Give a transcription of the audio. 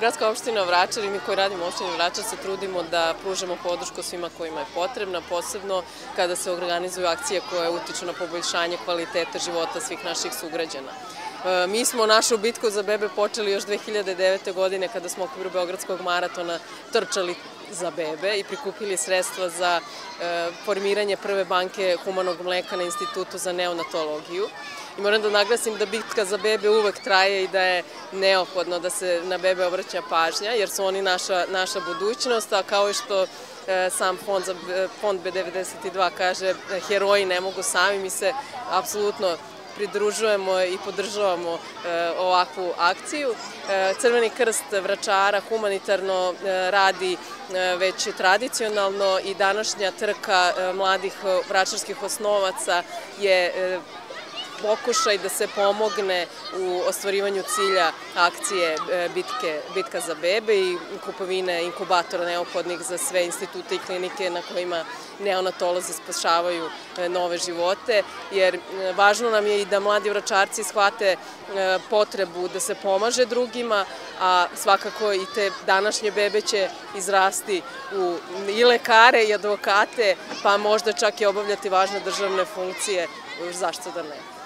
Gradska opština Vračar i mi koji radimo u opštini Vračar se trudimo da pružamo podršku svima kojima je potrebna, posebno kada se organizuju akcije koje utiču na poboljšanje kvaliteta života svih naših sugrađana. Mi smo našu bitku za bebe počeli još 2009. godine kada smo u okviru Beogradskog maratona trčali za bebe i prikupili sredstva za formiranje prve banke humanog mleka na Institutu za neonatologiju. I moram da naglasim da bitka za bebe uvek traje i da je neophodno da se na bebe obraća pažnja, jer su oni naša budućnost, a kao i što sam fond B92 kaže, heroji ne mogu sami, mi se apsolutno pridružujemo i podržavamo ovakvu akciju. Crveni krst Vračara humanitarno radi već tradicionalno i današnja trka mladih vračarskih osnovaca je pokušaj da se pomogne u ostvarivanju cilja akcije Bitka za bebe i kupovine inkubatora neophodnih za sve institute i klinike na kojima neonatolozi spašavaju nove živote, jer važno nam je i da mladi Vračarci shvate potrebu da se pomaže drugima, a svakako i te današnje bebe će izrasti u i lekare i advokate, pa možda čak i obavljati važne državne funkcije, zašto da ne.